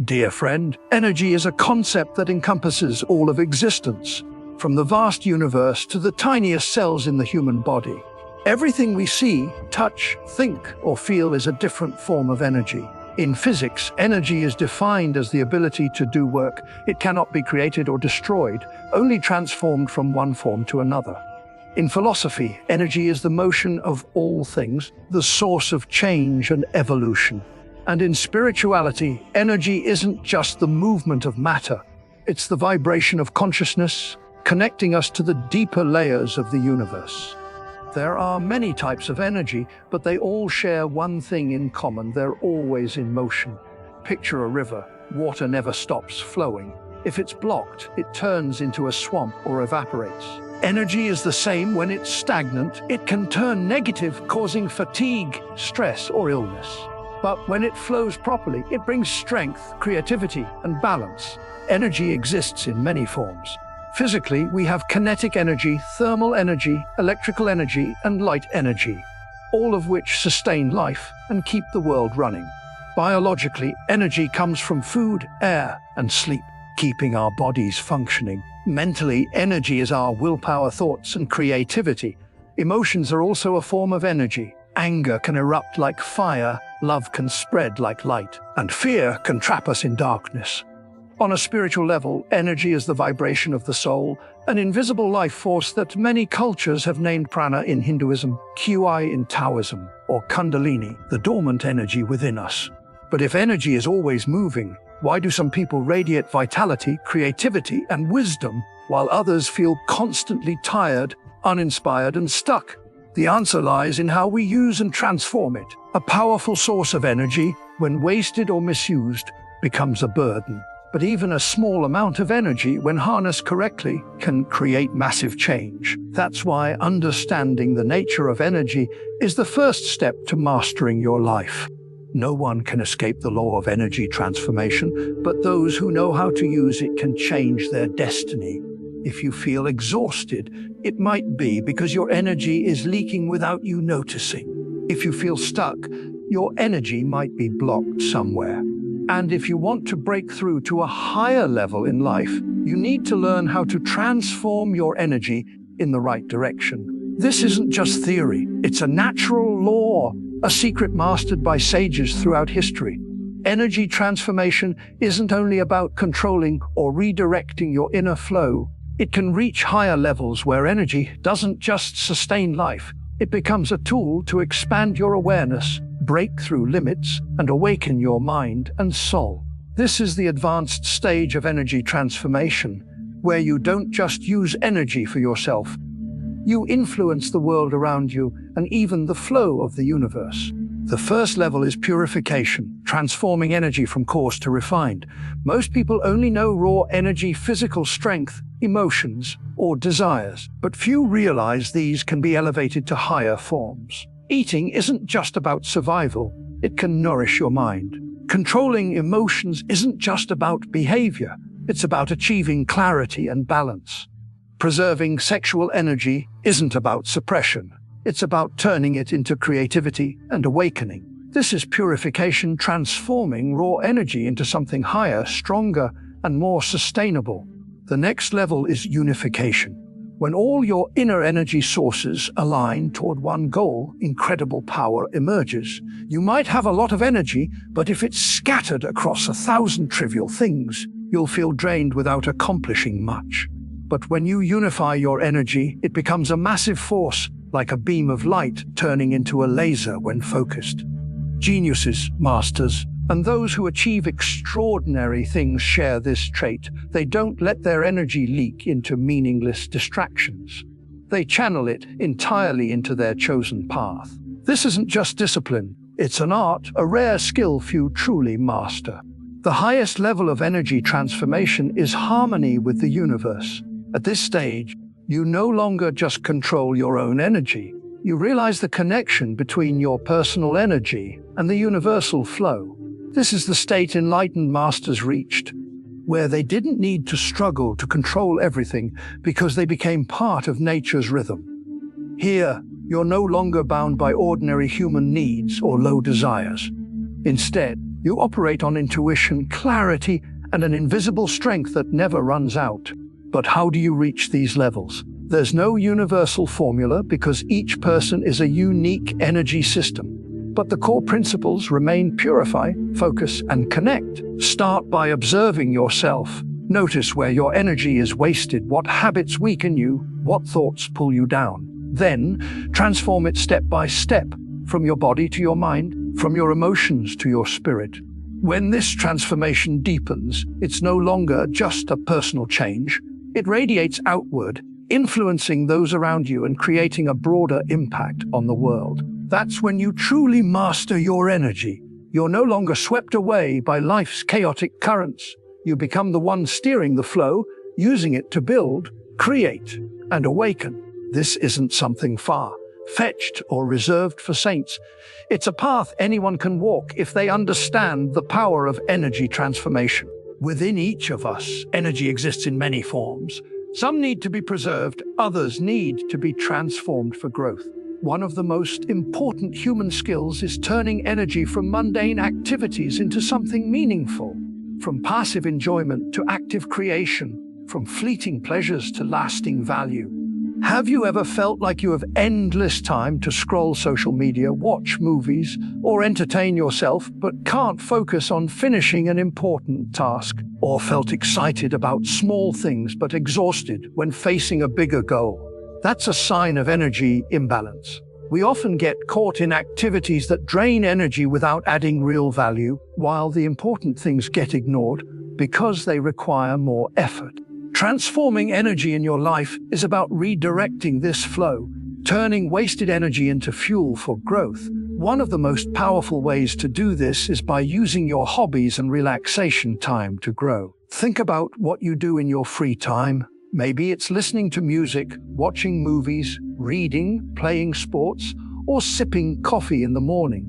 Dear friend, energy is a concept that encompasses all of existence, from the vast universe to the tiniest cells in the human body. Everything we see, touch, think, or feel is a different form of energy. In physics, energy is defined as the ability to do work. It cannot be created or destroyed, only transformed from one form to another. In philosophy, energy is the motion of all things, the source of change and evolution. And in spirituality, energy isn't just the movement of matter. It's the vibration of consciousness, connecting us to the deeper layers of the universe. There are many types of energy, but they all share one thing in common: they're always in motion. Picture a river. Water never stops flowing. If it's blocked, it turns into a swamp or evaporates. Energy is the same. When it's stagnant, it can turn negative, causing fatigue, stress, or illness. But when it flows properly, it brings strength, creativity, and balance. Energy exists in many forms. Physically, we have kinetic energy, thermal energy, electrical energy, and light energy, all of which sustain life and keep the world running. Biologically, energy comes from food, air, and sleep, keeping our bodies functioning. Mentally, energy is our willpower, thoughts, and creativity. Emotions are also a form of energy. Anger can erupt like fire, love can spread like light, and fear can trap us in darkness. On a spiritual level, energy is the vibration of the soul, an invisible life force that many cultures have named prana in Hinduism, Qi in Taoism, or Kundalini, the dormant energy within us. But if energy is always moving, why do some people radiate vitality, creativity, and wisdom, while others feel constantly tired, uninspired, and stuck? The answer lies in how we use and transform it. A powerful source of energy, when wasted or misused, becomes a burden. But even a small amount of energy, when harnessed correctly, can create massive change. That's why understanding the nature of energy is the first step to mastering your life. No one can escape the law of energy transformation, but those who know how to use it can change their destiny. If you feel exhausted, it might be because your energy is leaking without you noticing. If you feel stuck, your energy might be blocked somewhere. And if you want to break through to a higher level in life, you need to learn how to transform your energy in the right direction. This isn't just theory, it's a natural law, a secret mastered by sages throughout history. Energy transformation isn't only about controlling or redirecting your inner flow. It can reach higher levels where energy doesn't just sustain life, it becomes a tool to expand your awareness, break through limits, and awaken your mind and soul. This is the advanced stage of energy transformation, where you don't just use energy for yourself. You influence the world around you and even the flow of the universe. The first level is purification, transforming energy from coarse to refined. Most people only know raw energy, physical strength, emotions, or desires, but few realize these can be elevated to higher forms. Eating isn't just about survival, it can nourish your mind. Controlling emotions isn't just about behavior, it's about achieving clarity and balance. Preserving sexual energy isn't about suppression, it's about turning it into creativity and awakening. This is purification, transforming raw energy into something higher, stronger, and more sustainable. The next level is unification. When all your inner energy sources align toward one goal, incredible power emerges. You might have a lot of energy, but if it's scattered across 1,000 trivial things, you'll feel drained without accomplishing much. But when you unify your energy, it becomes a massive force, like a beam of light turning into a laser when focused. Geniuses, masters, and those who achieve extraordinary things share this trait. They don't let their energy leak into meaningless distractions. They channel it entirely into their chosen path. This isn't just discipline, it's an art, a rare skill few truly master. The highest level of energy transformation is harmony with the universe. At this stage, you no longer just control your own energy. You realize the connection between your personal energy and the universal flow. This is the state enlightened masters reached, where they didn't need to struggle to control everything because they became part of nature's rhythm. Here, you're no longer bound by ordinary human needs or low desires. Instead, You operate on intuition, clarity, and an invisible strength that never runs out. But how do you reach these levels? There's no universal formula because each person is a unique energy system. But the core principles remain: purify, focus, and connect. Start by observing yourself. Notice where your energy is wasted, what habits weaken you, what thoughts pull you down. Then, transform it step by step, from your body to your mind, from your emotions to your spirit. When this transformation deepens, it's no longer just a personal change. It radiates outward, influencing those around you and creating a broader impact on the world. That's when you truly master your energy. You're no longer swept away by life's chaotic currents. You become the one steering the flow, using it to build, create, and awaken. This isn't something far-fetched or reserved for saints. It's a path anyone can walk if they understand the power of energy transformation. Within each of us, energy exists in many forms. Some need to be preserved, others need to be transformed for growth. One of the most important human skills is turning energy from mundane activities into something meaningful. From passive enjoyment to active creation, from fleeting pleasures to lasting value. Have you ever felt like you have endless time to scroll social media, watch movies, or entertain yourself, but can't focus on finishing an important task? Or felt excited about small things but exhausted when facing a bigger goal? That's a sign of energy imbalance. We often get caught in activities that drain energy without adding real value, while the important things get ignored because they require more effort. Transforming energy in your life is about redirecting this flow, turning wasted energy into fuel for growth. One of the most powerful ways to do this is by using your hobbies and relaxation time to grow. Think about what you do in your free time. Maybe it's listening to music, watching movies, reading, playing sports, or sipping coffee in the morning.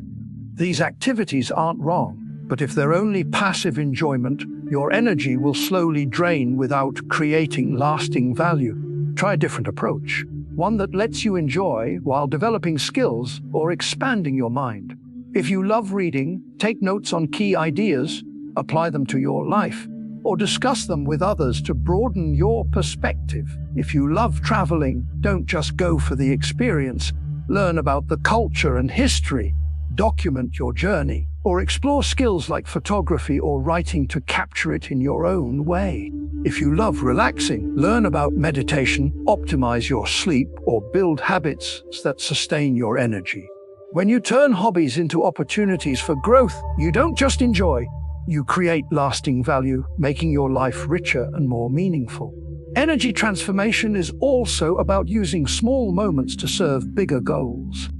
These activities aren't wrong, but if they're only passive enjoyment, your energy will slowly drain without creating lasting value. Try a different approach, one that lets you enjoy while developing skills or expanding your mind. If you love reading, take notes on key ideas, apply them to your life, or discuss them with others to broaden your perspective. If you love traveling, don't just go for the experience. Learn about the culture and history, document your journey, or explore skills like photography or writing to capture it in your own way. If you love relaxing, learn about meditation, optimize your sleep, or build habits that sustain your energy. When you turn hobbies into opportunities for growth, you don't just enjoy, you create lasting value, making your life richer and more meaningful. Energy transformation is also about using small moments to serve bigger goals.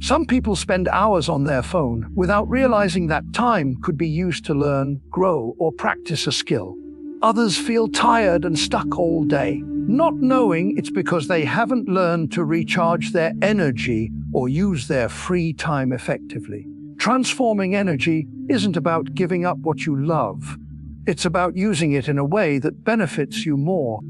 Some people spend hours on their phone without realizing that time could be used to learn, grow, or practice a skill. Others feel tired and stuck all day, not knowing it's because they haven't learned to recharge their energy or use their free time effectively. Transforming energy isn't about giving up what you love. It's about using it in a way that benefits you more.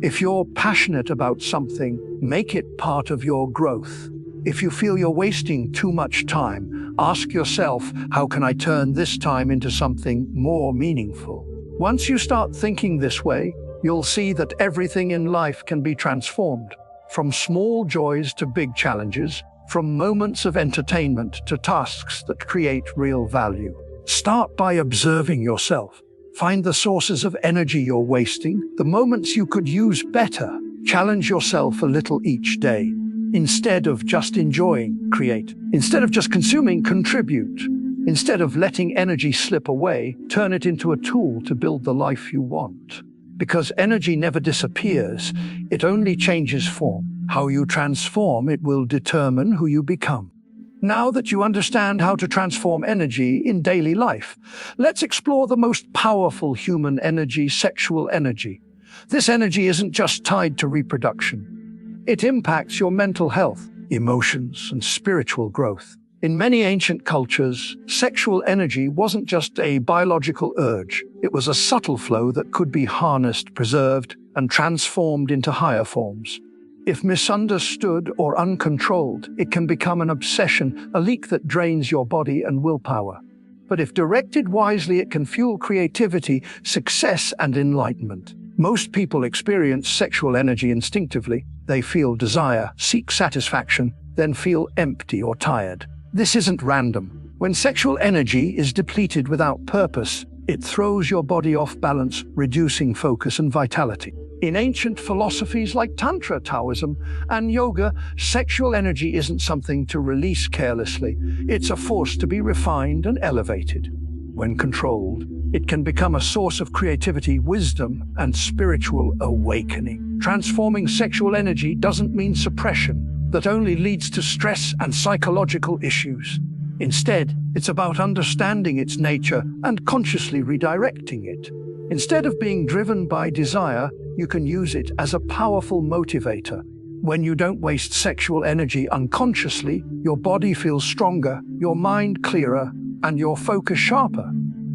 If you're passionate about something, make it part of your growth. If you feel you're wasting too much time, ask yourself, how can I turn this time into something more meaningful? Once you start thinking this way, you'll see that everything in life can be transformed. From small joys to big challenges, from moments of entertainment to tasks that create real value. Start by observing yourself. Find the sources of energy you're wasting, the moments you could use better. Challenge yourself a little each day. Instead of just enjoying, create. Instead of just consuming, contribute. Instead of letting energy slip away, turn it into a tool to build the life you want. Because energy never disappears, it only changes form. How you transform it will determine who you become. Now that you understand how to transform energy in daily life, let's explore the most powerful human energy, sexual energy. This energy isn't just tied to reproduction. It impacts your mental health, emotions, and spiritual growth. In many ancient cultures, sexual energy wasn't just a biological urge. It was a subtle flow that could be harnessed, preserved, and transformed into higher forms. If misunderstood or uncontrolled, it can become an obsession, a leak that drains your body and willpower. but if directed wisely, it can fuel creativity, success, and enlightenment. Most people experience sexual energy instinctively. They feel desire, seek satisfaction, then feel empty or tired. This isn't random. When sexual energy is depleted without purpose, it throws your body off balance, reducing focus and vitality. In ancient philosophies like Tantra, Taoism, and yoga, sexual energy isn't something to release carelessly. It's a force to be refined and elevated. When controlled, it can become a source of creativity, wisdom, and spiritual awakening. Transforming sexual energy doesn't mean suppression that only leads to stress and psychological issues. Instead, it's about understanding its nature and consciously redirecting it. Instead of being driven by desire, you can use it as a powerful motivator. When you don't waste sexual energy unconsciously, your body feels stronger, your mind clearer, and your focus sharper.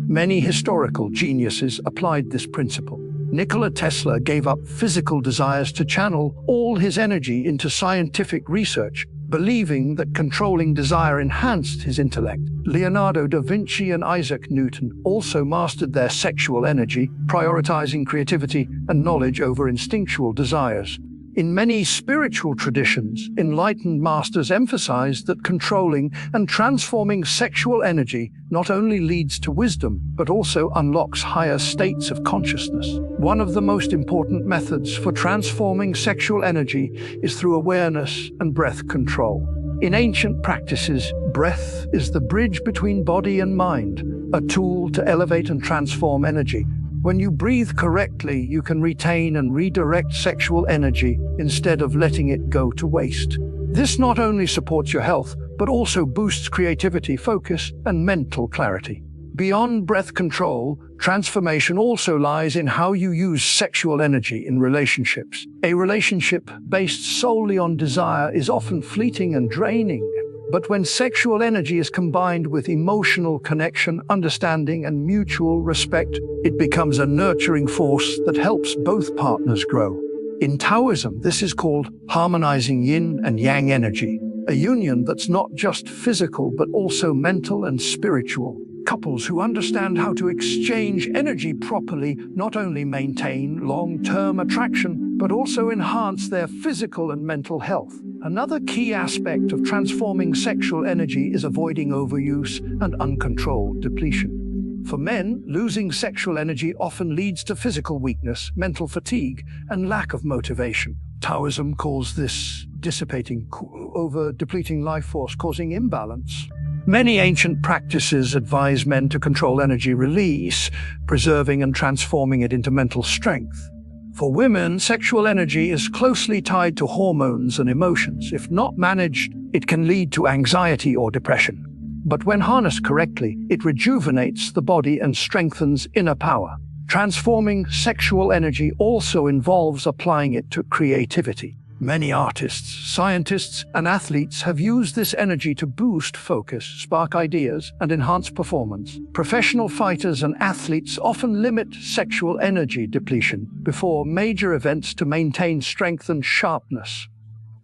Many historical geniuses applied this principle. Nikola Tesla gave up physical desires to channel all his energy into scientific research, believing that controlling desire enhanced his intellect. Leonardo da Vinci and Isaac Newton also mastered their sexual energy, prioritizing creativity and knowledge over instinctual desires. In many spiritual traditions, enlightened masters emphasized that controlling and transforming sexual energy not only leads to wisdom, but also unlocks higher states of consciousness. One of the most important methods for transforming sexual energy is through awareness and breath control. In ancient practices, breath is the bridge between body and mind, a tool to elevate and transform energy. When you breathe correctly, you can retain and redirect sexual energy instead of letting it go to waste. This not only supports your health, but also boosts creativity, focus, and mental clarity. Beyond breath control, transformation also lies in how you use sexual energy in relationships. A relationship based solely on desire is often fleeting and draining. But when sexual energy is combined with emotional connection, understanding, and mutual respect, it becomes a nurturing force that helps both partners grow. In Taoism, this is called harmonizing yin and yang energy, a union that's not just physical but also mental and spiritual. Couples who understand how to exchange energy properly not only maintain long-term attraction, but also enhance their physical and mental health. Another key aspect of transforming sexual energy is avoiding overuse and uncontrolled depletion. For men, losing sexual energy often leads to physical weakness, mental fatigue, and lack of motivation. Taoism calls this dissipating over depleting life force, causing imbalance. Many ancient practices advise men to control energy release, preserving and transforming it into mental strength. For women, sexual energy is closely tied to hormones and emotions. If not managed, it can lead to anxiety or depression. But when harnessed correctly, it rejuvenates the body and strengthens inner power. Transforming sexual energy also involves applying it to creativity. Many artists, scientists, and athletes have used this energy to boost focus, spark ideas, and enhance performance. Professional fighters and athletes often limit sexual energy depletion before major events to maintain strength and sharpness.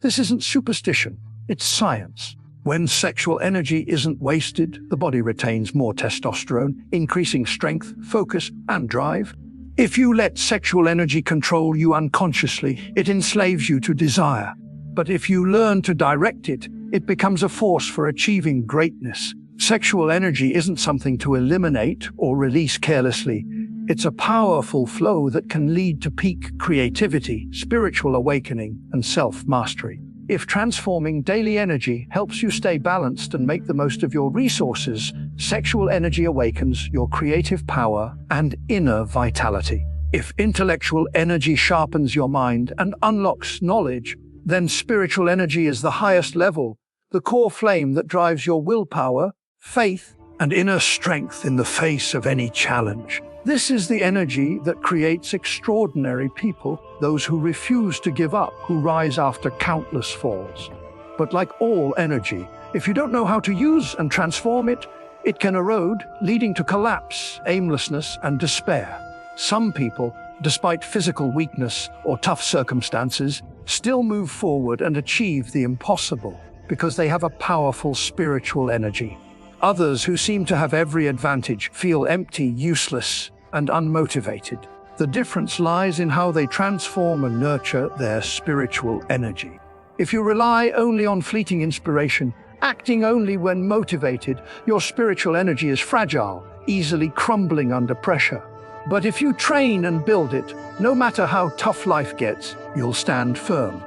This isn't superstition, it's science. When sexual energy isn't wasted, the body retains more testosterone, increasing strength, focus, and drive. If you let sexual energy control you unconsciously, it enslaves you to desire. But if you learn to direct it, it becomes a force for achieving greatness. Sexual energy isn't something to eliminate or release carelessly. It's a powerful flow that can lead to peak creativity, spiritual awakening, and self-mastery. If transforming daily energy helps you stay balanced and make the most of your resources, sexual energy awakens your creative power and inner vitality. If intellectual energy sharpens your mind and unlocks knowledge, then spiritual energy is the highest level, the core flame that drives your willpower, faith, and inner strength in the face of any challenge. This is the energy that creates extraordinary people, those who refuse to give up, who rise after countless falls. But like all energy, if you don't know how to use and transform it, it can erode, leading to collapse, aimlessness, and despair. Some people, despite physical weakness or tough circumstances, still move forward and achieve the impossible because they have a powerful spiritual energy. Others who seem to have every advantage feel empty, useless, and unmotivated. The difference lies in how they transform and nurture their spiritual energy. If you rely only on fleeting inspiration, acting only when motivated, your spiritual energy is fragile, easily crumbling under pressure. But if you train and build it, no matter how tough life gets, you'll stand firm.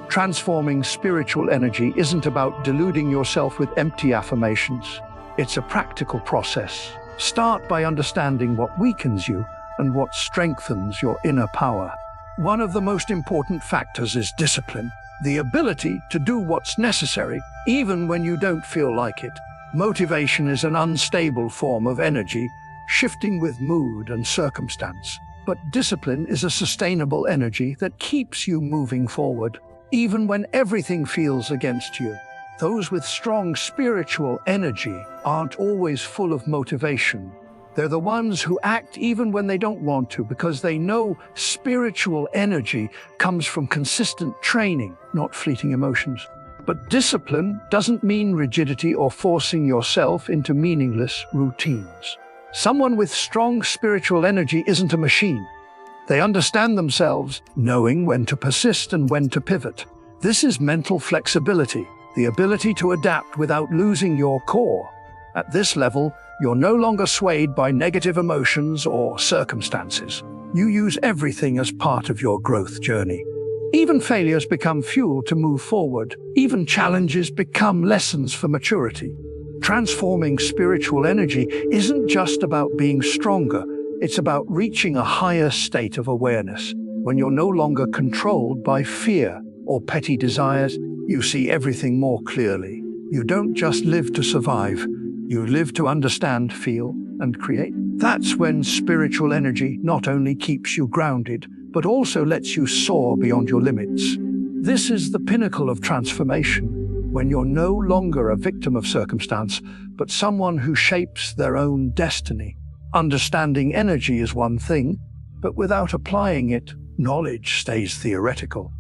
Transforming spiritual energy isn't about deluding yourself with empty affirmations. It's a practical process. Start by understanding what weakens you and what strengthens your inner power. One of the most important factors is discipline, the ability to do what's necessary, even when you don't feel like it. Motivation is an unstable form of energy, shifting with mood and circumstance. But discipline is a sustainable energy that keeps you moving forward, even when everything feels against you. Those with strong spiritual energy aren't always full of motivation. They're the ones who act even when they don't want to, because they know spiritual energy comes from consistent training, not fleeting emotions. But discipline doesn't mean rigidity or forcing yourself into meaningless routines. Someone with strong spiritual energy isn't a machine. They understand themselves, knowing when to persist and when to pivot. This is mental flexibility, the ability to adapt without losing your core. At this level, you're no longer swayed by negative emotions or circumstances. You use everything as part of your growth journey. Even failures become fuel to move forward. Even challenges become lessons for maturity. Transforming spiritual energy isn't just about being stronger. It's about reaching a higher state of awareness. When you're no longer controlled by fear or petty desires, you see everything more clearly. You don't just live to survive. You live to understand, feel, and create. That's when spiritual energy not only keeps you grounded, but also lets you soar beyond your limits. This is the pinnacle of transformation, when you're no longer a victim of circumstance, but someone who shapes their own destiny. Understanding energy is one thing, but without applying it, knowledge stays theoretical.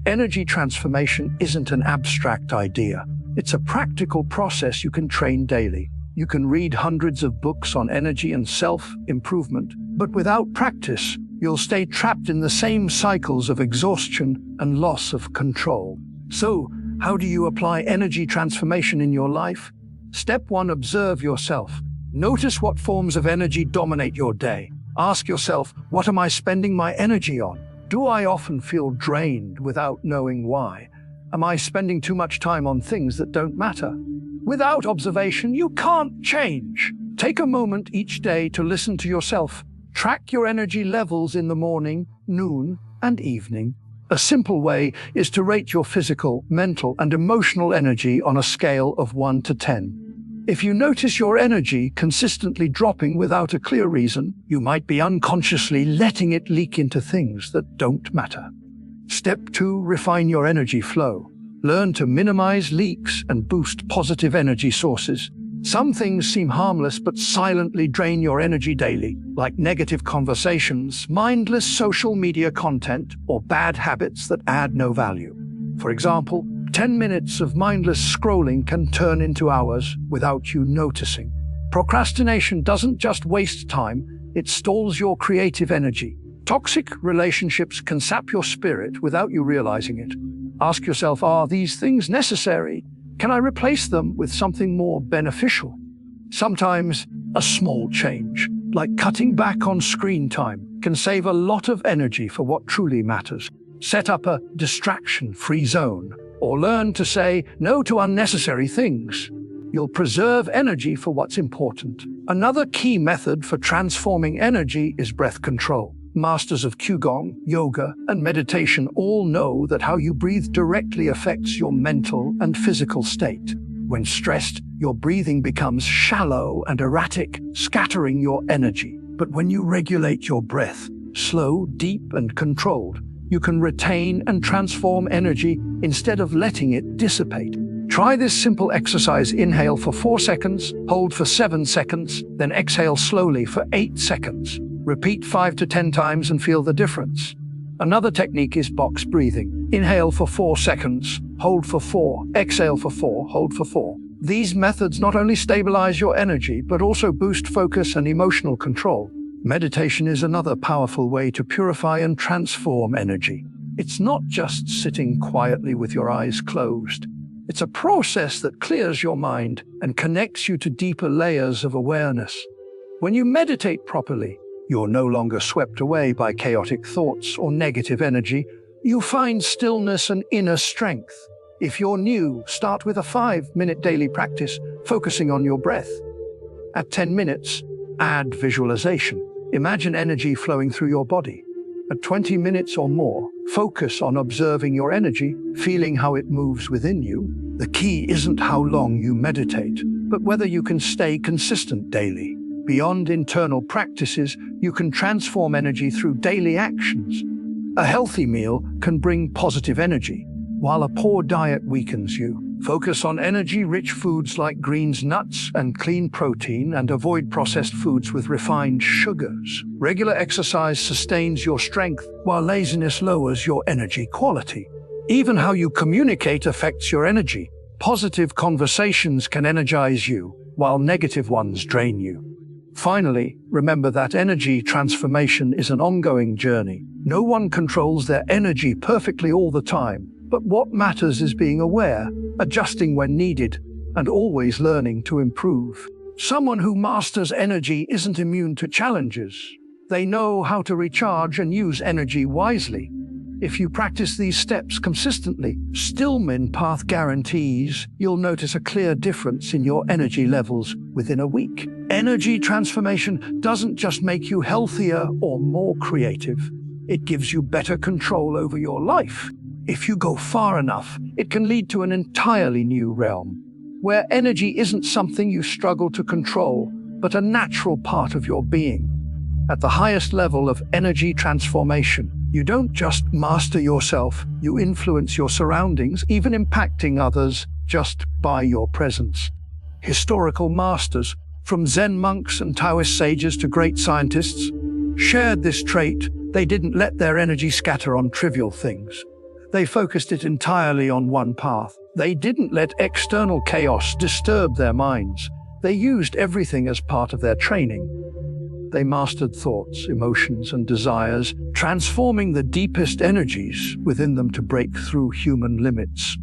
Energy transformation isn't an abstract idea. It's a practical process you can train daily. You can read hundreds of books on energy and self-improvement, but without practice, you'll stay trapped in the same cycles of exhaustion and loss of control. So, how do you apply energy transformation in your life? Step 1. Observe yourself. Notice what forms of energy dominate your day. Ask yourself, what am I spending my energy on? Do I often feel drained without knowing why? Am I spending too much time on things that don't matter? Without observation, you can't change. Take a moment each day to listen to yourself. Track your energy levels in the morning, noon, and evening. A simple way is to rate your physical, mental, and emotional energy on a scale of 1 to 10. If you notice your energy consistently dropping without a clear reason, you might be unconsciously letting it leak into things that don't matter. Step 2. Refine your energy flow. Learn to minimize leaks and boost positive energy sources. Some things seem harmless but silently drain your energy daily, like negative conversations, mindless social media content, or bad habits that add no value. For example, 10 minutes of mindless scrolling can turn into hours without you noticing. Procrastination doesn't just waste time, it stalls your creative energy. Toxic relationships can sap your spirit without you realizing it. Ask yourself, are these things necessary? Can I replace them with something more beneficial? Sometimes a small change, like cutting back on screen time, can save a lot of energy for what truly matters. Set up a distraction-free zone, or learn to say no to unnecessary things. You'll preserve energy for what's important. Another key method for transforming energy is breath control. Masters of Qigong, yoga, and meditation all know that how you breathe directly affects your mental and physical state. When stressed, your breathing becomes shallow and erratic, scattering your energy. But when you regulate your breath, slow, deep, and controlled, you can retain and transform energy instead of letting it dissipate. Try this simple exercise. Inhale for 4 seconds, hold for 7 seconds, then exhale slowly for 8 seconds. Repeat 5 to 10 times and feel the difference. Another technique is box breathing. Inhale for 4 seconds, hold for 4, exhale for 4, hold for 4. These methods not only stabilize your energy, but also boost focus and emotional control. Meditation is another powerful way to purify and transform energy. It's not just sitting quietly with your eyes closed. It's a process that clears your mind and connects you to deeper layers of awareness. When you meditate properly, you're no longer swept away by chaotic thoughts or negative energy. You find stillness and inner strength. If you're new, start with a 5-minute daily practice, focusing on your breath. At 10 minutes, add visualization. Imagine energy flowing through your body. At 20 minutes or more, focus on observing your energy, feeling how it moves within you. The key isn't how long you meditate, but whether you can stay consistent daily. Beyond internal practices, you can transform energy through daily actions. A healthy meal can bring positive energy, while a poor diet weakens you. Focus on energy-rich foods like greens, nuts, and clean protein, and avoid processed foods with refined sugars. Regular exercise sustains your strength, while laziness lowers your energy quality. Even how you communicate affects your energy. Positive conversations can energize you, while negative ones drain you. Finally, remember that energy transformation is an ongoing journey. No one controls their energy perfectly all the time, but what matters is being aware, adjusting when needed, and always learning to improve. Someone who masters energy isn't immune to challenges. They know how to recharge and use energy wisely. If you practice these steps consistently, Stillman Path guarantees you'll notice a clear difference in your energy levels within a week. Energy transformation doesn't just make you healthier or more creative. It gives you better control over your life. If you go far enough, it can lead to an entirely new realm, where energy isn't something you struggle to control, but a natural part of your being. At the highest level of energy transformation, you don't just master yourself, you influence your surroundings, even impacting others just by your presence. Historical masters, from Zen monks and Taoist sages to great scientists, shared this trait. They didn't let their energy scatter on trivial things. They focused it entirely on one path. They didn't let external chaos disturb their minds. They used everything as part of their training. They mastered thoughts, emotions, and desires, transforming the deepest energies within them to break through human limits.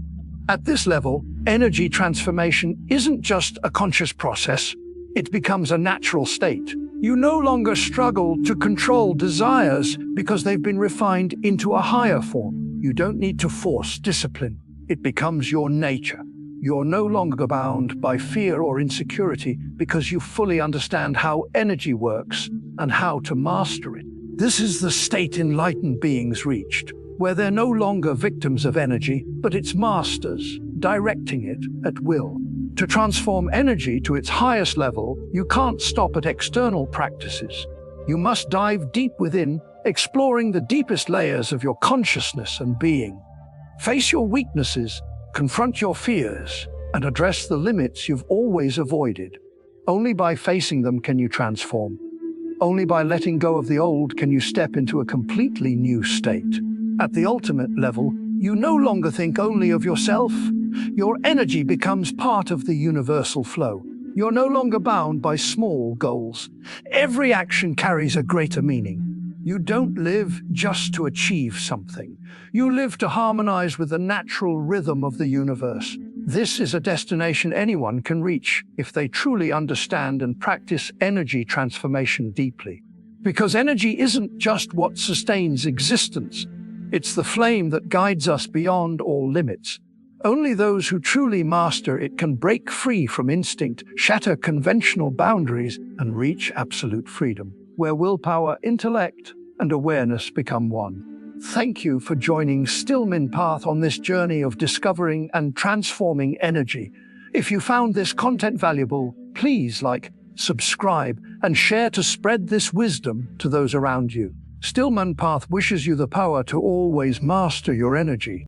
At this level, energy transformation isn't just a conscious process. It becomes a natural state. You no longer struggle to control desires because they've been refined into a higher form. You don't need to force discipline. It becomes your nature. You're no longer bound by fear or insecurity because you fully understand how energy works and how to master it. This is the state enlightened beings reached, where they're no longer victims of energy, but its masters, directing it at will. To transform energy to its highest level, you can't stop at external practices. You must dive deep within, exploring the deepest layers of your consciousness and being. Face your weaknesses, confront your fears, and address the limits you've always avoided. Only by facing them can you transform. Only by letting go of the old can you step into a completely new state. At the ultimate level, you no longer think only of yourself. Your energy becomes part of the universal flow. You're no longer bound by small goals. Every action carries a greater meaning. You don't live just to achieve something. You live to harmonize with the natural rhythm of the universe. This is a destination anyone can reach if they truly understand and practice energy transformation deeply. Because energy isn't just what sustains existence. It's the flame that guides us beyond all limits. Only those who truly master it can break free from instinct, shatter conventional boundaries, and reach absolute freedom, where willpower, intellect, and awareness become one. Thank you for joining Stillman Path on this journey of discovering and transforming energy. If you found this content valuable, please like, subscribe, and share to spread this wisdom to those around you. Stillman Path wishes you the power to always master your energy.